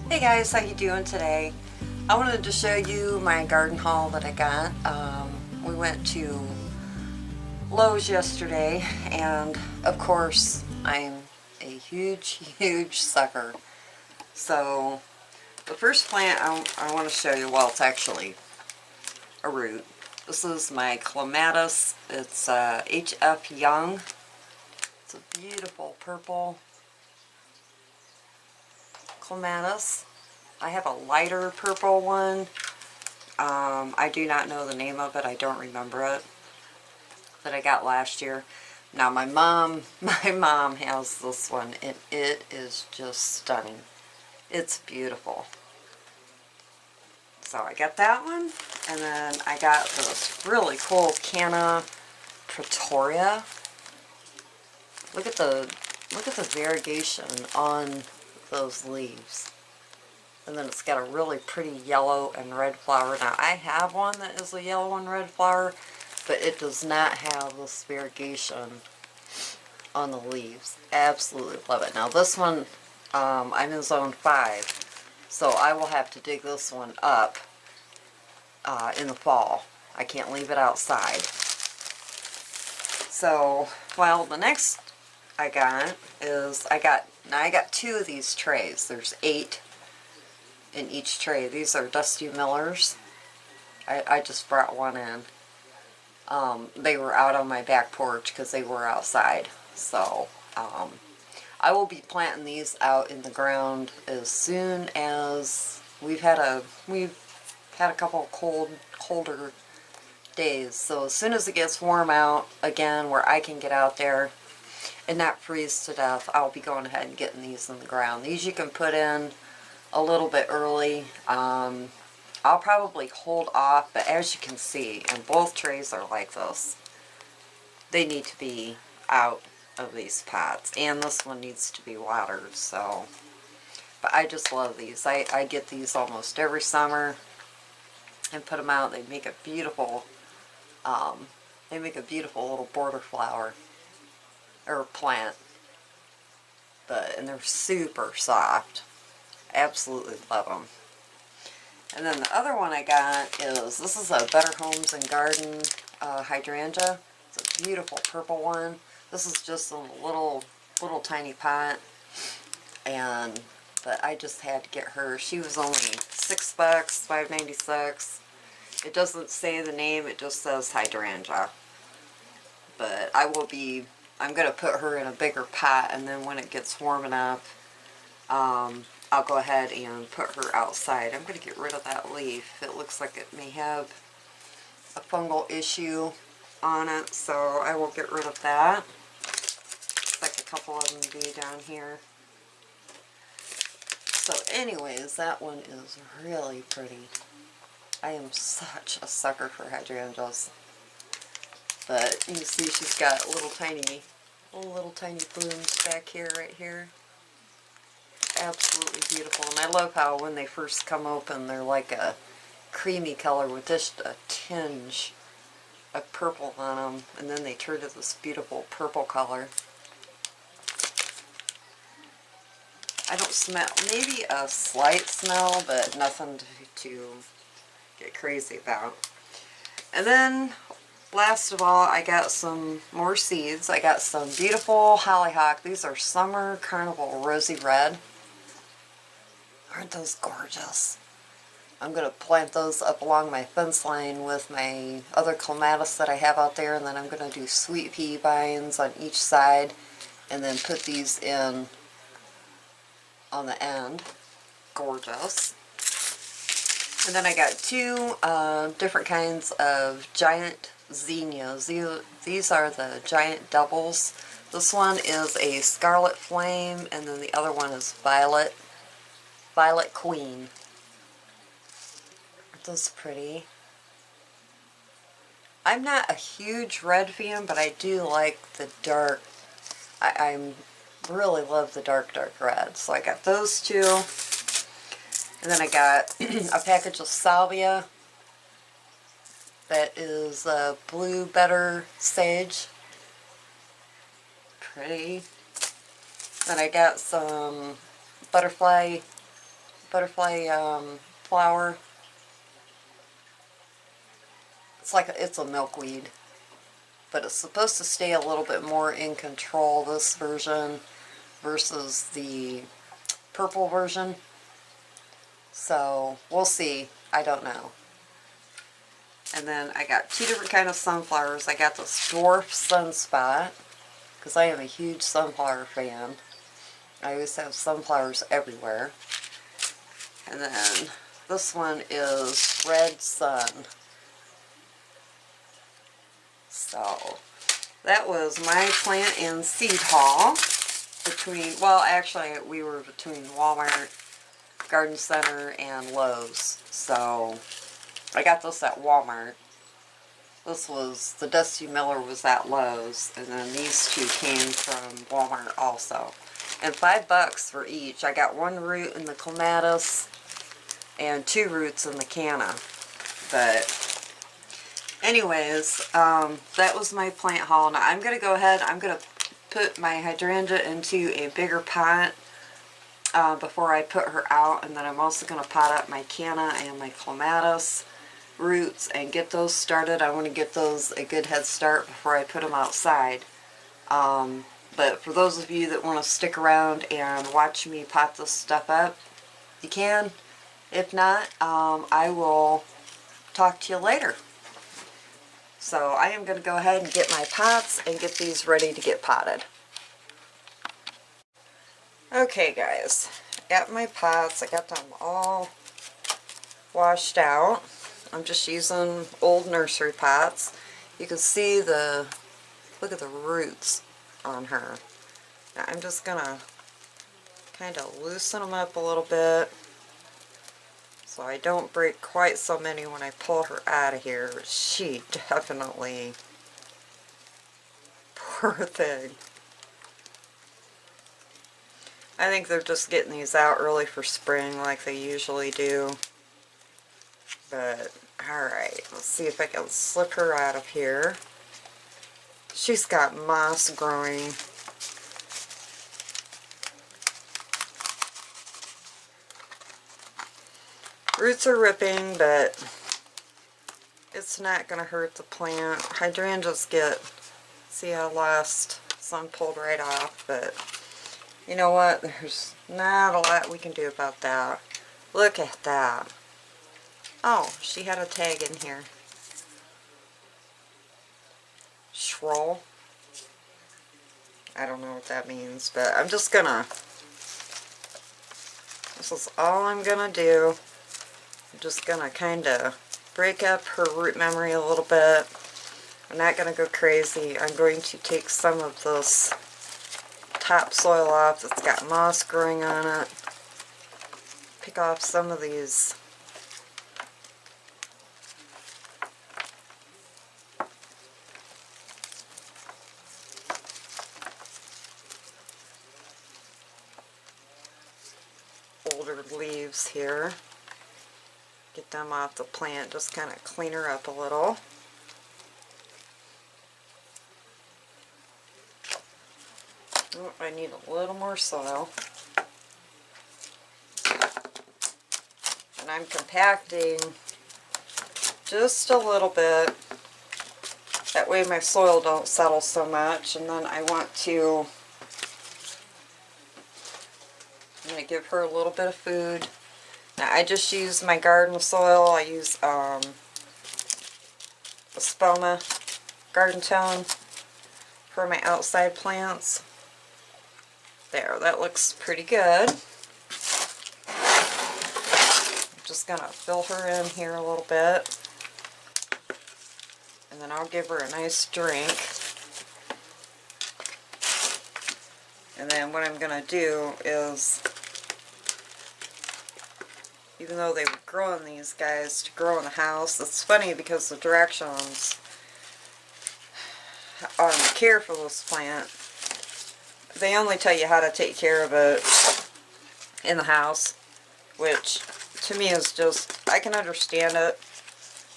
Hey guys, how you doing today? I wanted to show you my garden haul that I got. We went to Lowe's yesterday, and of course I'm a huge sucker. So the first plant I want to show you, well, it's actually a root. This is my clematis. It's HF Young. It's a beautiful purple clematis. I have a lighter purple one. I do not know the name of it. I don't remember it. That I got last year. Now my mom has this one, and it is just stunning. It's beautiful. So I got that one, and then I got this really cool Canna Pretoria. Look at the variegation on those leaves. And then it's got a really pretty yellow and red flower. Now I have one that is a yellow and red flower, but it does not have this variegation on the leaves. Absolutely love it. Now this one, I'm in zone 5, so I will have to dig this one up in the fall. I can't leave it outside. So, well, the next I got is, I got 2 of these trays. There's 8 in each tray. These are Dusty Millers. I just brought one in. They were out on my back porch because they were outside. So I will be planting these out in the ground as soon as we've had a couple colder days. So as soon as it gets warm out again, where I can get out there and not freeze to death, I'll be going ahead and getting these in the ground. These you can put in a little bit early. I'll probably hold off, but as you can see, and both trays are like this, they need to be out of these pots, and this one needs to be watered. So, but I just love these. I get these almost every summer and put them out. They make a beautiful little border flower or plant, and they're super soft. Absolutely love them. And then the other one I got is, this is a Better Homes and Garden hydrangea. It's a beautiful purple one. This is just in a little tiny pot, but I just had to get her. She was only $6, $5.96. It doesn't say the name, it just says hydrangea. But I'm going to put her in a bigger pot, and then when it gets warm enough, I'll go ahead and put her outside. I'm going to get rid of that leaf. It looks like it may have a fungal issue on it, so I will get rid of that. Looks like a couple of them do down here. So anyways, that one is really pretty. I am such a sucker for hydrangeas. But you can see she's got little tiny blooms back here, right here. Absolutely beautiful. And I love how when they first come open, they're like a creamy color with just a tinge of purple on them, and then they turn to this beautiful purple color. I don't smell, maybe a slight smell, but nothing to get crazy about. And then last of all, I got some more seeds. I got some beautiful hollyhock. These are Summer Carnival Rosy Red. Aren't those gorgeous? I'm going to plant those up along my fence line with my other clematis that I have out there, and then I'm going to do sweet pea vines on each side, and then put these in on the end. Gorgeous. And then I got 2 different kinds of giant zinnias. These are the giant doubles. This one is a Scarlet Flame, and then the other one is Violet Queen. Aren't those pretty? I'm not a huge red fan, but I do like the dark. I really love the dark red. So I got those 2. And then I got a package of salvia that is Blue Better Sage. Pretty. Then I got some butterfly butterfly flower. It's a milkweed, but it's supposed to stay a little bit more in control, this version versus the purple version. So we'll see. I don't know. And then I got two different kind of sunflowers. I got this dwarf sunspot because I am a huge sunflower fan. I always have sunflowers everywhere. And then this one is red sun. So that was my plant and seed haul between, well, actually we were between Walmart, Garden Center, and Lowe's. So I got this at Walmart. This was, the Dusty Miller was at Lowe's, and then these two came from Walmart also. And $5 for each. I got one root in the clematis and 2 roots in the canna. But anyways, that was my plant haul. Now I'm going to go ahead, I'm going to put my hydrangea into a bigger pot before I put her out. And then I'm also going to pot up my canna and my clematis roots and get those started. I want to get those a good head start before I put them outside. But for those of you that want to stick around and watch me pot this stuff up, you can. If not, I will talk to you later. So I am going to go ahead and get my pots and get these ready to get potted. Okay guys, I got my pots. I got them all washed out. I'm just using old nursery pots. You can see look at the roots on her. Now I'm just gonna kind of loosen them up a little bit so I don't break quite so many when I pull her out of here. She definitely, poor thing. I think they're just getting these out early for spring like they usually do. But, alright, let's see if I can slip her out of here. She's got moss growing. Roots are ripping, but it's not going to hurt the plant. Hydrangeas get, see how last some pulled right off, but you know what? There's not a lot we can do about that. Look at that. Oh, she had a tag in here. Schroll. I don't know what that means, but I'm just gonna, this is all I'm gonna do. I'm just gonna kind of break up her root memory a little bit. I'm not gonna go crazy. I'm going to take some of this topsoil off that's got moss growing on it. Pick off some of these older leaves here. Get them off the plant, just kind of clean her up a little. Oh, I need a little more soil. And I'm compacting just a little bit. That way my soil don't settle so much. And then I want to, I'm going to give her a little bit of food. Now I just use my garden soil. I use Espoma garden tone for my outside plants. There, that looks pretty good. I'm just going to fill her in here a little bit. And then I'll give her a nice drink. And then what I'm going to do is, even though they were growing these guys to grow in the house, it's funny because the directions on care for this plant, they only tell you how to take care of it in the house, which to me is just, I can understand it,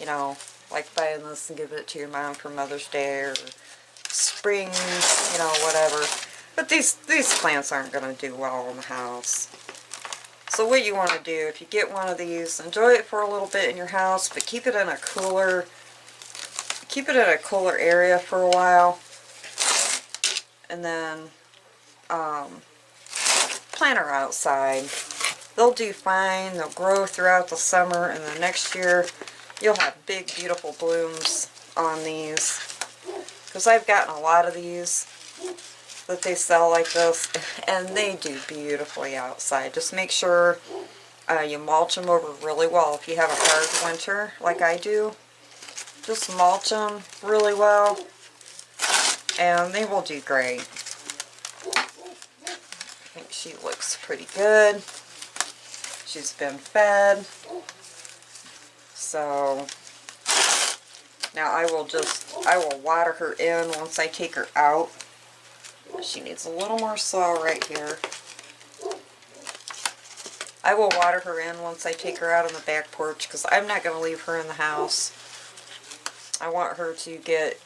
you know, like buying this and giving it to your mom for Mother's Day or spring, you know, whatever. But these plants aren't going to do well in the house. So what you want to do, if you get one of these, enjoy it for a little bit in your house, but keep it in a cooler area for a while, and then plant her outside. They'll do fine. They'll grow throughout the summer, and then next year you'll have big, beautiful blooms on these. Because I've gotten a lot of these that they sell like this, and they do beautifully outside. Just make sure you mulch them over really well. If you have a hard winter like I do, just mulch them really well, and they will do great. I think she looks pretty good. She's been fed. So now I will water her in once I take her out. She needs a little more soil right here. I will water her in once I take her out on the back porch, because I'm not going to leave her in the house. I want her to get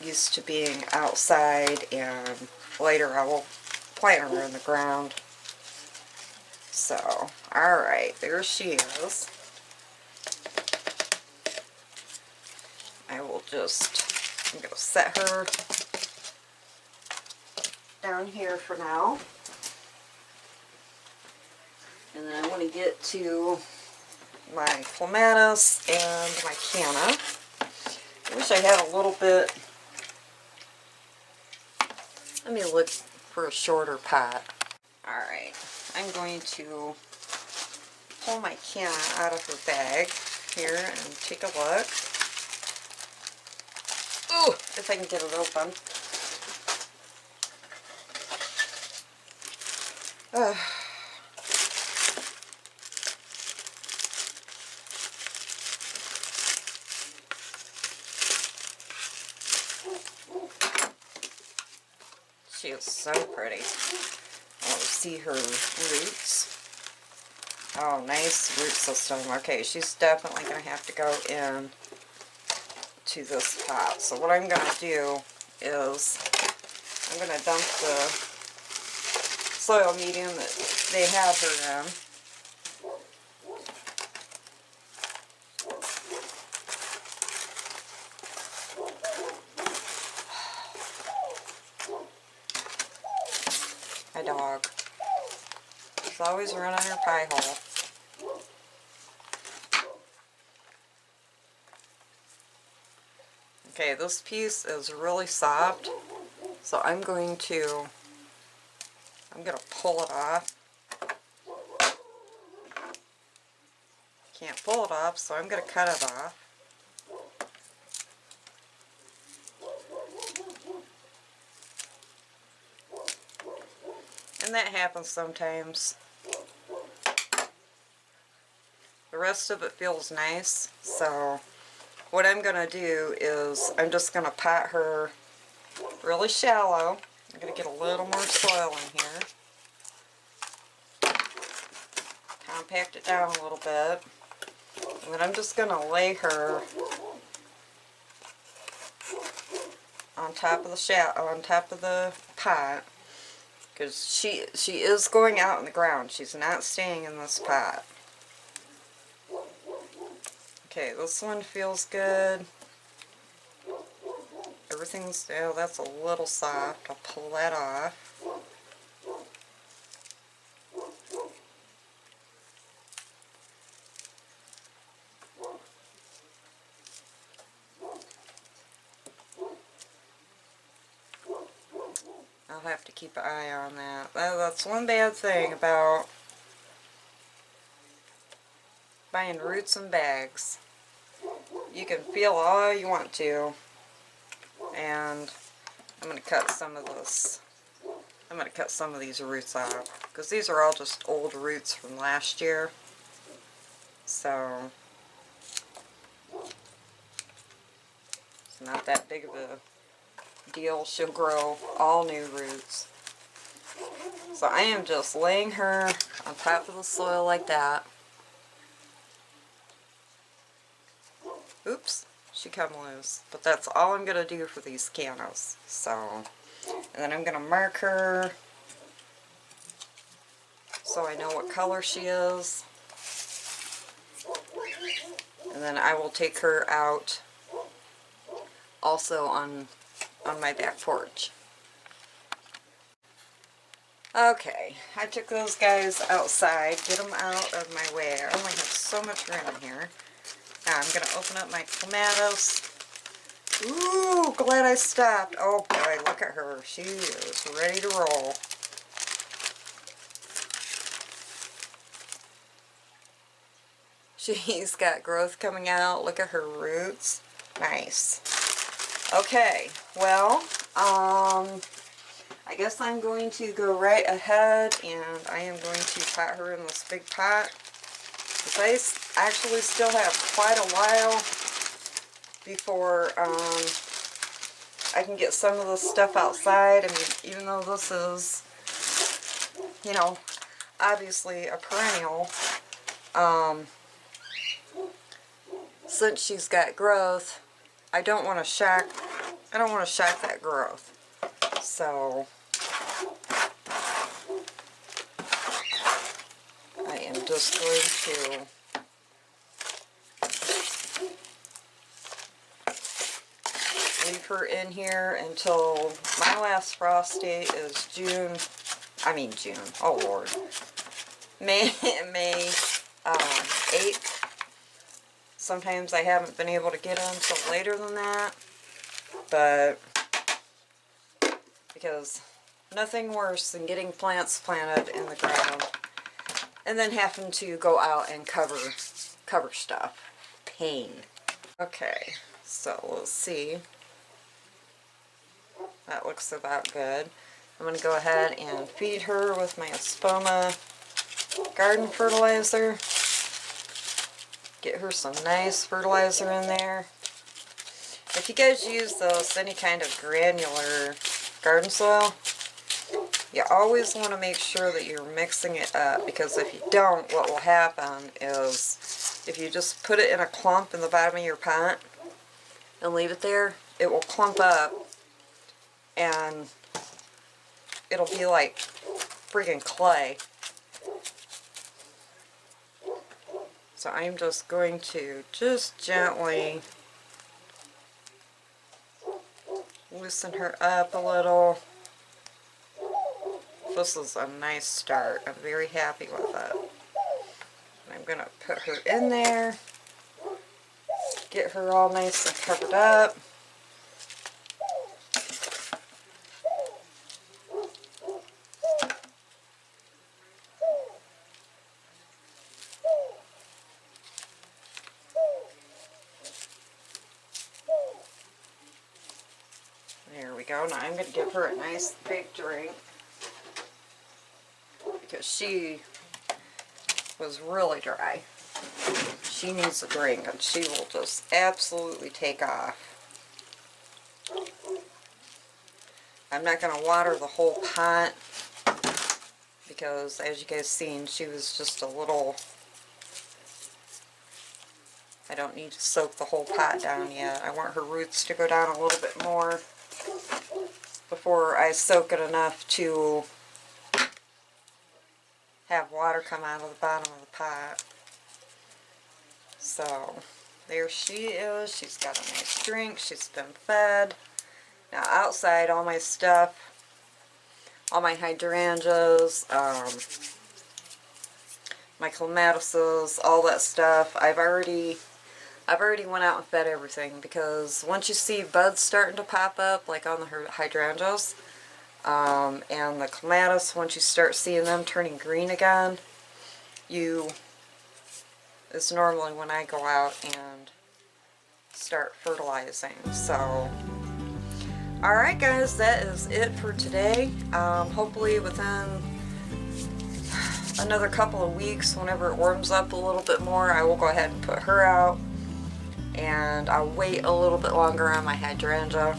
used to being outside, and later I will plant her in the ground. So, alright, there she is. I'm going to set her down here for now. And then I want to get to my clematis and my canna. I wish I had a little bit. Let me look for a shorter pot. Alright, I'm going to pull my canna out of her bag here and take a look. Ooh, if I can get it open. She is so pretty. I want to see her roots. Oh, nice root system. Okay, she's definitely going to have to go in to this pot. So what I'm going to do is I'm going to dump the soil medium that they had her in. My dog. She's always running her pie hole. Okay, this piece is really soft, so I'm going to pull it off. Can't pull it off, so I'm going to cut it off. And that happens sometimes. The rest of it feels nice, so what I'm going to do is I'm just going to pot her really shallow. I'm going to get a little more soil in here. Compact it down a little bit. And then I'm just going to lay her on top of the pot, because she is going out in the ground. She's not staying in this pot. Okay, this one feels good. Everything's, oh, that's a little soft. I'll pull that off. I'll have to keep an eye on that. That's one bad thing about buying roots in bags. You can feel all you want to, and I'm going to cut some of this. I'm going to cut some of these roots off, because these are all just old roots from last year. So it's not that big of a deal. She'll grow all new roots. So I am just laying her on top of the soil like that. Oops, she come loose. But that's all I'm going to do for these cannas. So, and then I'm going to mark her so I know what color she is. And then I will take her out also on my back porch. Okay, I took those guys outside, get them out of my way. I only have so much room here. Now I'm going to open up my clematis. Ooh, glad I stopped. Oh boy, look at her. She is ready to roll. She's got growth coming out. Look at her roots. Nice. Okay, well, I guess I'm going to go right ahead and I am going to pot her in this big pot. Because I actually still have quite a while before I can get some of this stuff outside. I mean, even though this is, you know, obviously a perennial, since she's got growth, I don't want to shock that growth. So I am just going to leave her in here until my last frost date is June, oh Lord, May 8th. Sometimes I haven't been able to get them until later than that, but because nothing worse than getting plants planted in the ground and then having to go out and cover stuff. Pain. Okay, so let's see. That looks about good. I'm going to go ahead and feed her with my Espoma garden fertilizer. Get her some nice fertilizer in there. If you guys use those, any kind of granular garden soil, you always want to make sure that you're mixing it up, because if you don't, what will happen is if you just put it in a clump in the bottom of your pot and leave it there, it will clump up and it'll be like friggin' clay. So I'm just going to just gently loosen her up a little. This is a nice start. I'm very happy with it. And I'm going to put her in there, get her all nice and covered up. There we go. Now I'm going to give her a nice big drink, because she was really dry. She needs a drink and she will just absolutely take off. I'm not going to water the whole pot because, as you guys seen, she was just a little... I don't need to soak the whole pot down yet. I want her roots to go down a little bit more before I soak it enough to have water come out of the bottom of the pot. So there she is. She's got a nice drink. She's been fed. Now outside, all my stuff, all my hydrangeas, my clematises, all that stuff, I've already went out and fed everything, because once you see buds starting to pop up, like on the hydrangeas, and the clematis, once you start seeing them turning green again, it's normally when I go out and start fertilizing. So, alright guys, that is it for today. Hopefully within another couple of weeks, whenever it warms up a little bit more, I will go ahead and put her out. And I'll wait a little bit longer on my hydrangea.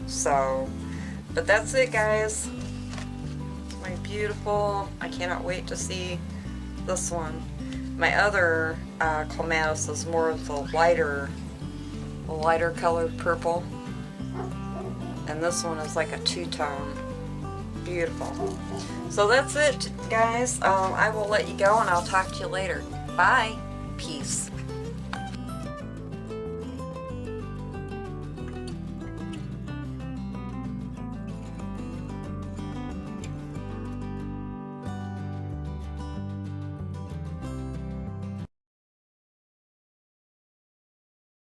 So, but that's it guys. My beautiful, I cannot wait to see this one. My other clematis is more of the lighter colored purple. And this one is like a two-tone. Beautiful. So that's it, guys. I will let you go and I'll talk to you later. Bye. Peace.